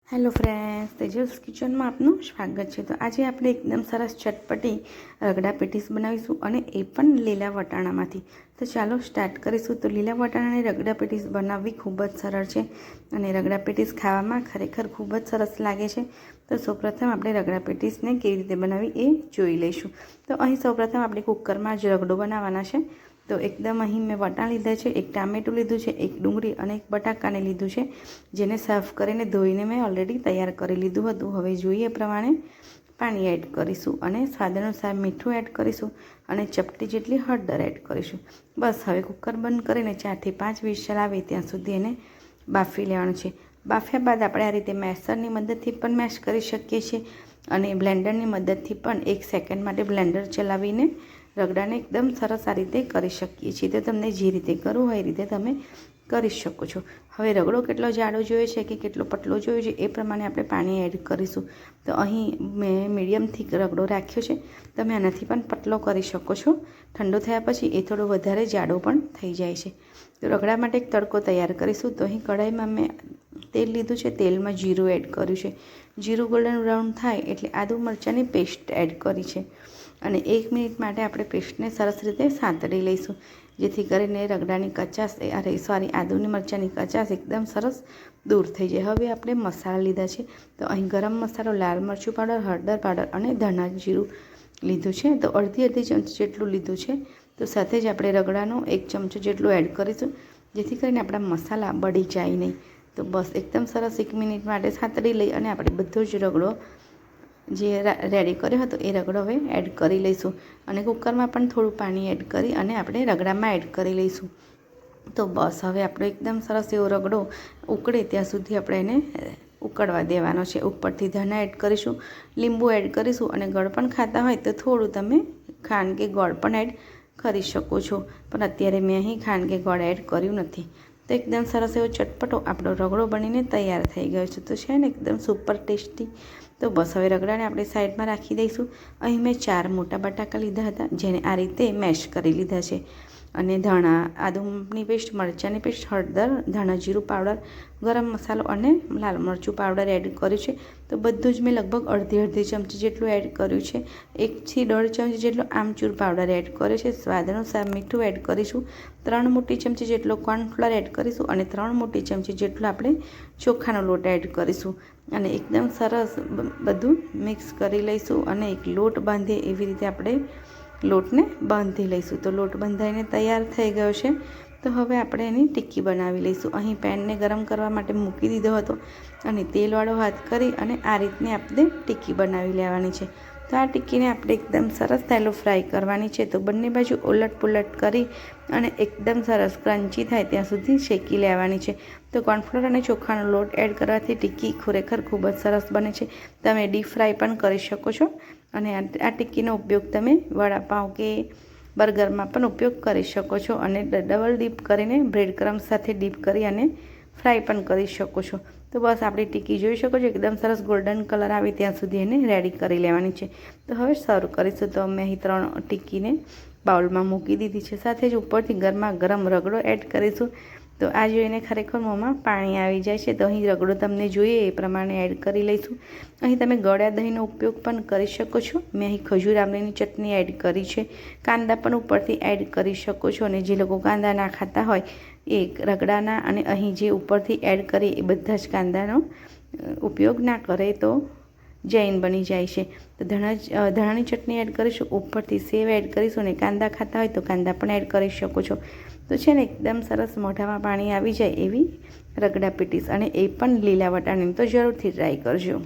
Hello friends, Tejas કિચનમાં આપનું સ્વાગત છે। તો આજે આપણે એકદમ સરસ ચટપટી રગડા પેટીસ બનાવીશું અને એ પણ લીલા વટાણામાંથી। તો ચાલો સ્ટાર્ટ કરીશું। તો લીલા વટાણાની રગડા પેટીસ બનાવવી ખૂબ જ સરળ છે અને રગડા પેટીસ ખાવામાં ખરેખર ખૂબ જ સરસ લાગે છે। તો સૌપ્રથમ આપણે રગડા પેટીસને કેવી રીતે બનાવી એ જોઈ લઈશું। તો અહીં સૌપ્રથમ આપણે કુકરમાં જ રગડો બનાવવાના છે। તો એકદમ અહીં મેં વટાણ લીધા છે, એક ટામેટું લીધું છે, એક ડુંગળી અને એક બટાકાને લીધું છે, જેને સાફ કરીને ધોઈને મેં ઓલરેડી તૈયાર કરી લીધું હતું। હવે જોઈએ પ્રમાણે પાણી એડ કરીશું અને સ્વાદ અનુસાર મીઠું એડ કરીશું અને ચપટી જેટલી હળદર એડ કરીશું। બસ હવે કુકર બંધ કરીને 4 થી 5 વિસલ આવે ત્યાં સુધી એને બાફી લેવાનું છે। બાફ્યા બાદ આપણે આ રીતે મેશરની મદદથી પણ મેશ કરી શકીએ છીએ અને બ્લેન્ડરની મદદથી પણ 1 સેકન્ડ માટે બ્લેન્ડર ચલાવીને રગડાને એકદમ સરસ આ રીતે કરી શકીએ છીએ। તો તમને જે રીતે કરવું હોય એ રીતે તમે કરી શકો છો। હવે રગડો કેટલો જાડો જોઈએ છે કે કેટલો પતલો જોઈએ છે એ પ્રમાણે આપણે પાણી એડ કરીશું। તો અહીં મેં મીડિયમ થીક રગડો રાખ્યો છે, તમે આનાથી પણ પતલો કરી શકો છો। ઠંડો થયા પછી એ થોડો વધારે જાડો પણ થઈ જાય છે। તો રગડા માટે એક તડકો તૈયાર કરીશું। તો અહીં કઢાઈમાં મેં તેલ લીધું છે, તેલમાં જીરું એડ કર્યું છે। જીરું ગોલ્ડન બ્રાઉન થાય એટલે આદુ મરચાંની પેસ્ટ એડ કરી છે અને 1 મિનિટ માટે આપણે પેસ્ટને સરસ રીતે સાંતળી લઈશું, જેથી કરીને રગડાની કચાશ આદુની મરચાંની કચાશ એકદમ સરસ દૂર થઈ જાય। હવે આપણે મસાલા લીધા છે। તો અહીં ગરમ મસાલો, લાલ મરચું પાવડર, હળદર પાવડર અને ધાણા જીરું લીધું છે। તો અડધી ચમચી જેટલું લીધું છે। તો સાથે જ આપણે રગડાનો 1 ચમચો જેટલું એડ કરીશું, જેથી કરીને આપણા મસાલા બળી જાય નહીં। તો બસ એકદમ સરસ 1 મિનિટ માટે સાંતળી લઈ અને આપણે બધો જ રગડો જે રેડી કર્યો હતો એ રગડો હવે એડ કરી લઈશું અને કુકરમાં પણ થોડું પાણી એડ કરી અને આપણે રગડામાં એડ કરી લઈશું। તો બસ હવે આપણો એકદમ સરસ એવો રગડો ઉકળે ત્યાં સુધી આપણે એને ઉકળવા દેવાનો છે। ઉપરથી ધાણા એડ કરીશું, લીંબુ એડ કરીશું અને ગળ પણ ખાતા હોય તો થોડું તમે ખાંડ કે ગોળ પણ એડ કરી શકો છો, પણ અત્યારે મેં અહીં ખાંડ કે ગોળ એડ કર્યું નથી। તો એકદમ સરસ એવો ચટપટો આપણો રગડો બનીને તૈયાર થઈ ગયો છે। તો છે ને એકદમ સુપર ટેસ્ટી। તો બસ હવે રગડાને આપણે સાઈડમાં રાખી દઈશું। અહીં મેં 4 મોટા બટાકા લીધા હતા, જેને આ રીતે મેશ કરી લીધા છે અને ધાણા, આદુની પેસ્ટ, મરચાંની પેસ્ટ, હળદર, ધાણા જીરું પાવડર, ગરમ મસાલો અને લાલ મરચું પાવડર એડ કર્યું છે। તો બધું જ મેં લગભગ અડધી ચમચી જેટલું એડ કર્યું છે। 1 થી 1.5 ચમચી જેટલો આમચૂર પાવડર એડ કર્યો છે। સ્વાદ અનુસાર મીઠું એડ કરીશું, 3 મોટી ચમચી જેટલો કોર્નફ્લોર એડ કરીશું અને 3 મોટી ચમચી જેટલો આપણે ચોખાનો લોટ એડ કરીશું અને એકદમ સરસ બધું મિક્સ કરી લઈશું અને એક લોટ બાંધીએ એવી રીતે આપણે લોટને બાંધી લઈશું। તો લોટ બંધાઈને તૈયાર થઈ ગયો છે। તો હવે આપણે એની ટિક્કી બનાવી લઈશું। અહીં પેનને ગરમ કરવા માટે મૂકી દીધો હતો અને તેલવાળો હાથ કરી અને આ રીતની આપણે ટિક્કી બનાવી લેવાની છે। તો આ ટિક્કીને આપણે એકદમ સરસ તેલો ફ્રાય કરવાની છે। તો બંને બાજુ ઉલટ પુલટ કરી અને એકદમ સરસ ક્રન્ચી થાય ત્યાં સુધી શેકી લેવાની છે। તો કોર્નફ્લોર અને ચોખાનો લોટ એડ કરવાથી ટિક્કી ખરેખર ખૂબ જ સરસ બને છે। તમે ડીપ ફ્રાય પણ કરી શકો છો અને આ ટિક્કીનો ઉપયોગ તમે વડાપાઉં કે બર્ગરમાં પણ ઉપયોગ કરી શકો છો અને ડબલ ડીપ કરીને બ્રેડ ક્રમ્સ સાથે ડીપ કરી અને ફ્રાય પણ કરી શકો છો। તો બસ આપણી ટિક્કી જોઈ શકો છો એકદમ સરસ ગોલ્ડન કલર આવે ત્યાં સુધી એને રેડી કરી લેવાની છે। તો હવે સર્વ કરીશું। તો અમે અહીં 3 ટિક્કીને બાઉલમાં મૂકી દીધી છે, સાથે જ ઉપરથી ગરમા ગરમ રગડો એડ કરીશું। તો આ જોઈને ખરેખર મોંમાં પાણી આવી જાય છે। તો અહીં રગડો તમને જોઈએ એ પ્રમાણે એડ કરી લઈશું। અહીં તમે ગળ્યા દહીંનો ઉપયોગ પણ કરી શકો છો। મેં અહીં ખજૂર આમલીની ચટણી એડ કરી છે, કાંદા પણ ઉપરથી એડ કરી શકો છો અને જે લોકો કાંદા ના ખાતા હોય એ રગડાના અને અહીં જે ઉપરથી એડ કરી એ બધા જ કાંદાનો ઉપયોગ ના કરે તો જૈન બની જાય છે। તો ધાણાની ચટણી એડ કરીશું, ઉપરથી સેવ એડ કરીશું અને કાંદા ખાતા હોય તો કાંદા પણ એડ કરી શકો છો। તો છે ને એકદમ સરસ મોઢામાં પાણી આવી જાય એવી રગડા પેટીસ અને એ પણ લીલા વટાણાની। તો જરૂરથી ટ્રાય કરજો।